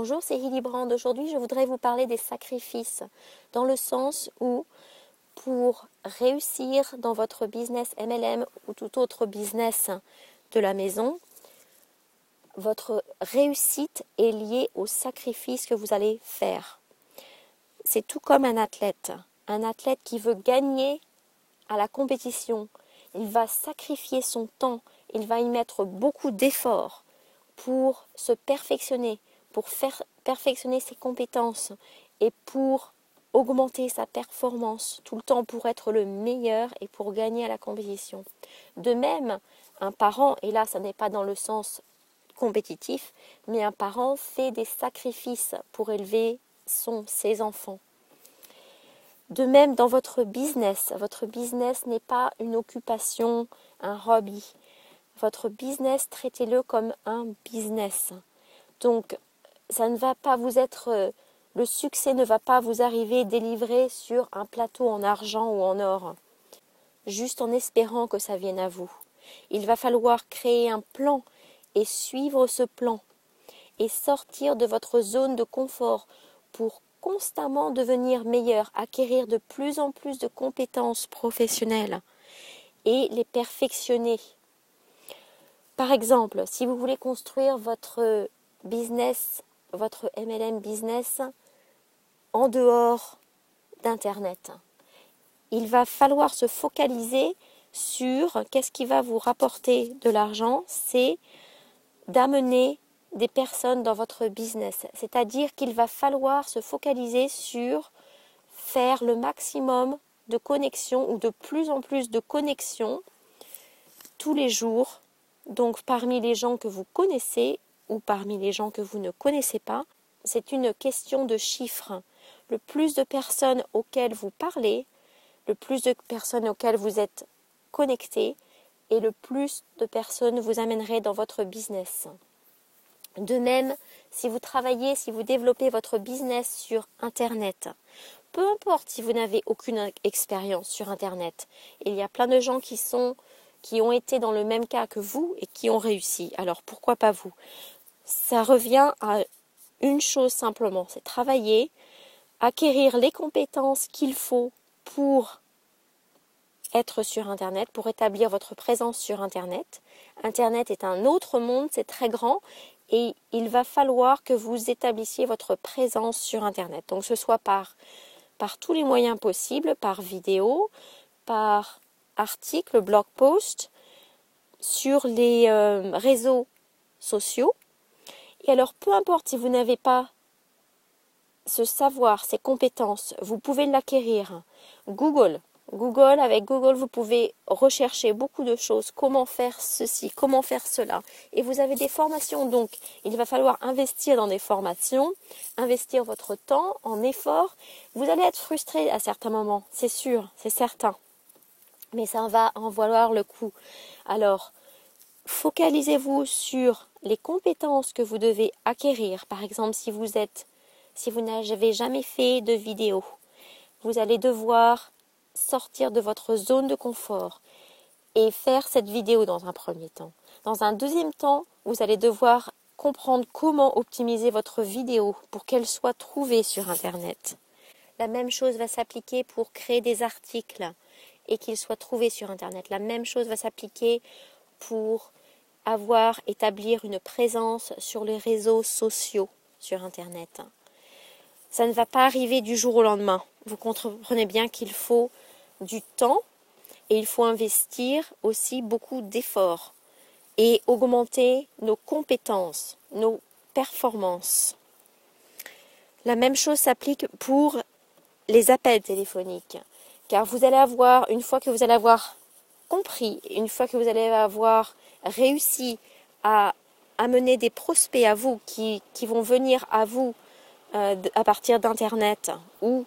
Bonjour, c'est Hilly Brand. Aujourd'hui, je voudrais vous parler des sacrifices, dans le sens où pour réussir dans votre business MLM ou tout autre business de la maison, votre réussite est liée aux sacrifices que vous allez faire. C'est tout comme un athlète qui veut gagner à la compétition. Il va sacrifier son temps, il va y mettre beaucoup d'efforts pour se perfectionner, pour faire perfectionner ses compétences et pour augmenter sa performance tout le temps pour être le meilleur et pour gagner à la compétition. De même, un parent, et là ça n'est pas dans le sens compétitif, mais un parent fait des sacrifices pour élever ses enfants. De même, dans votre business n'est pas une occupation, un hobby. Votre business, traitez-le comme un business. Donc, ça ne va pas vous être, le succès ne va pas vous arriver délivré sur un plateau en argent ou en or, juste en espérant que ça vienne à vous. Il va falloir créer un plan et suivre ce plan et sortir de votre zone de confort pour constamment devenir meilleur, acquérir de plus en plus de compétences professionnelles et les perfectionner. Par exemple, si vous voulez construire votre business, votre MLM business en dehors d'Internet, il va falloir se focaliser sur qu'est-ce qui va vous rapporter de l'argent, c'est d'amener des personnes dans votre business. C'est-à-dire qu'il va falloir se focaliser sur faire le maximum de connexions ou de plus en plus de connexions tous les jours. Donc parmi les gens que vous connaissez ou parmi les gens que vous ne connaissez pas, c'est une question de chiffres. Le plus de personnes auxquelles vous parlez, le plus de personnes auxquelles vous êtes connectés et le plus de personnes vous amènerez dans votre business. De même, si vous travaillez, si vous développez votre business sur Internet, peu importe si vous n'avez aucune expérience sur Internet, il y a plein de gens qui ont été dans le même cas que vous et qui ont réussi. Alors pourquoi pas vous? Ça revient à une chose simplement, c'est travailler, acquérir les compétences qu'il faut pour être sur Internet, pour établir votre présence sur Internet. Internet est un autre monde, c'est très grand et il va falloir que vous établissiez votre présence sur Internet. Donc ce soit par tous les moyens possibles, par vidéo, par article, blog post, sur les réseaux sociaux. Et alors, peu importe si vous n'avez pas ce savoir, ces compétences, vous pouvez l'acquérir. Avec Google, vous pouvez rechercher beaucoup de choses, comment faire ceci, comment faire cela. Et vous avez des formations, donc il va falloir investir dans des formations, investir votre temps en effort. Vous allez être frustré à certains moments, c'est sûr, c'est certain. Mais ça va en valoir le coup. Alors, focalisez-vous sur les compétences que vous devez acquérir. Par exemple, si vous n'avez jamais fait de vidéo, vous allez devoir sortir de votre zone de confort et faire cette vidéo dans un premier temps. Dans un deuxième temps, vous allez devoir comprendre comment optimiser votre vidéo pour qu'elle soit trouvée sur Internet. La même chose va s'appliquer pour créer des articles et qu'ils soient trouvés sur Internet. La même chose va s'appliquer pour établir une présence sur les réseaux sociaux sur Internet. Ça ne va pas arriver du jour au lendemain. Vous comprenez bien qu'il faut du temps et il faut investir aussi beaucoup d'efforts et augmenter nos compétences, nos performances. La même chose s'applique pour les appels téléphoniques. Car vous allez avoir, une fois que vous allez avoir compris, une fois que vous allez avoir réussi à amener des prospects à vous qui vont venir à vous à partir d'Internet ou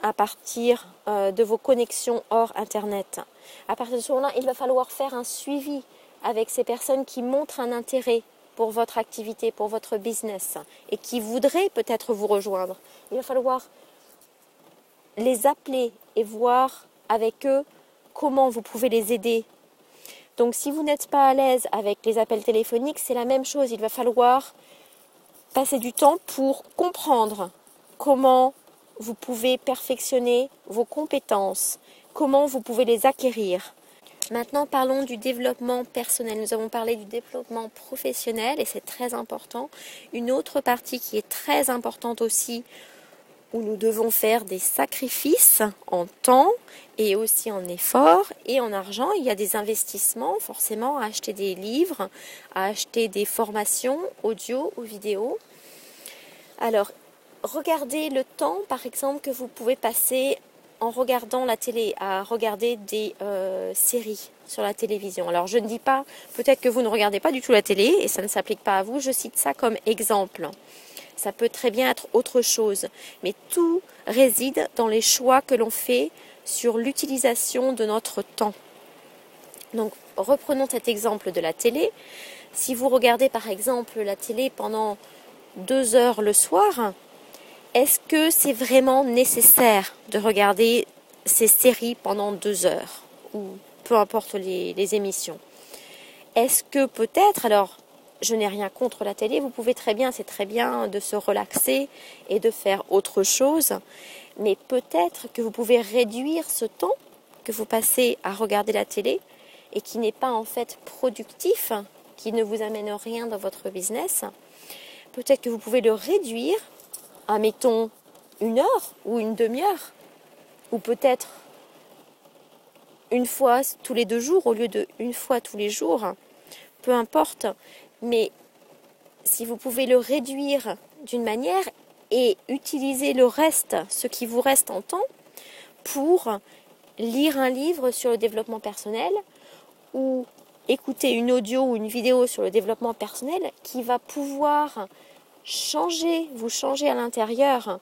à partir de vos connexions hors Internet. À partir de ce moment-là, il va falloir faire un suivi avec ces personnes qui montrent un intérêt pour votre activité, pour votre business et qui voudraient peut-être vous rejoindre. Il va falloir les appeler et voir avec eux comment vous pouvez les aider. Donc si vous n'êtes pas à l'aise avec les appels téléphoniques, c'est la même chose. Il va falloir passer du temps pour comprendre comment vous pouvez perfectionner vos compétences, comment vous pouvez les acquérir. Maintenant, parlons du développement personnel. Nous avons parlé du développement professionnel et c'est très important. Une autre partie qui est très importante aussi, où nous devons faire des sacrifices en temps et aussi en effort et en argent. Il y a des investissements forcément à acheter des livres, à acheter des formations audio ou vidéo. Alors, regardez le temps, par exemple, que vous pouvez passer en regardant la télé, à regarder des séries sur la télévision. Alors, je ne dis pas, peut-être que vous ne regardez pas du tout la télé et ça ne s'applique pas à vous. Je cite ça comme exemple. Ça peut très bien être autre chose. Mais tout réside dans les choix que l'on fait sur l'utilisation de notre temps. Donc, reprenons cet exemple de la télé. Si vous regardez, par exemple, la télé pendant 2 heures le soir, est-ce que c'est vraiment nécessaire de regarder ces séries pendant 2 heures ou peu importe les émissions? Est-ce que peut-être, alors je n'ai rien contre la télé, vous pouvez très bien, c'est très bien de se relaxer et de faire autre chose, mais peut-être que vous pouvez réduire ce temps que vous passez à regarder la télé et qui n'est pas en fait productif, qui ne vous amène rien dans votre business. Peut-être que vous pouvez le réduire à, mettons, 1 heure ou une demi-heure, ou peut-être une fois tous les 2 jours au lieu de une fois tous les jours, peu importe, mais si vous pouvez le réduire d'une manière et utiliser le reste, ce qui vous reste en temps, pour lire un livre sur le développement personnel ou écouter une audio ou une vidéo sur le développement personnel qui va pouvoir vous changer à l'intérieur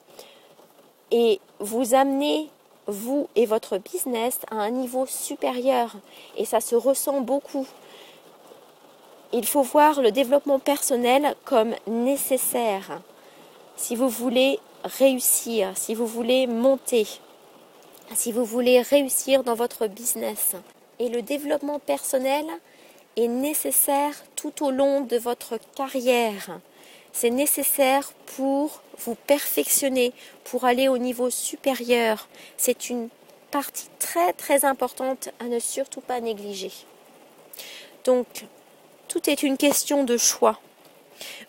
et vous amener, vous et votre business, à un niveau supérieur. Et ça se ressent beaucoup. Il faut voir le développement personnel comme nécessaire si vous voulez réussir, si vous voulez monter, si vous voulez réussir dans votre business. Et le développement personnel est nécessaire tout au long de votre carrière. C'est nécessaire pour vous perfectionner, pour aller au niveau supérieur. C'est une partie très très importante à ne surtout pas négliger. Donc, tout est une question de choix.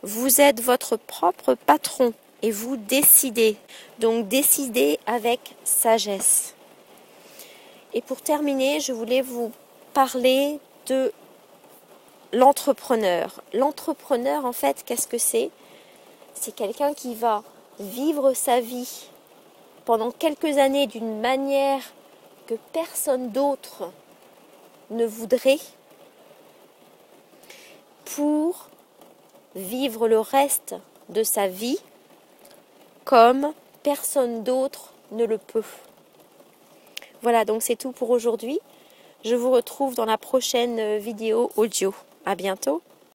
Vous êtes votre propre patron et vous décidez. Donc, décidez avec sagesse. Et pour terminer, je voulais vous parler de l'entrepreneur. L'entrepreneur, en fait, qu'est-ce que c'est? C'est quelqu'un qui va vivre sa vie pendant quelques années d'une manière que personne d'autre ne voudrait, pour vivre le reste de sa vie comme personne d'autre ne le peut. Voilà, donc c'est tout pour aujourd'hui. Je vous retrouve dans la prochaine vidéo audio. À bientôt.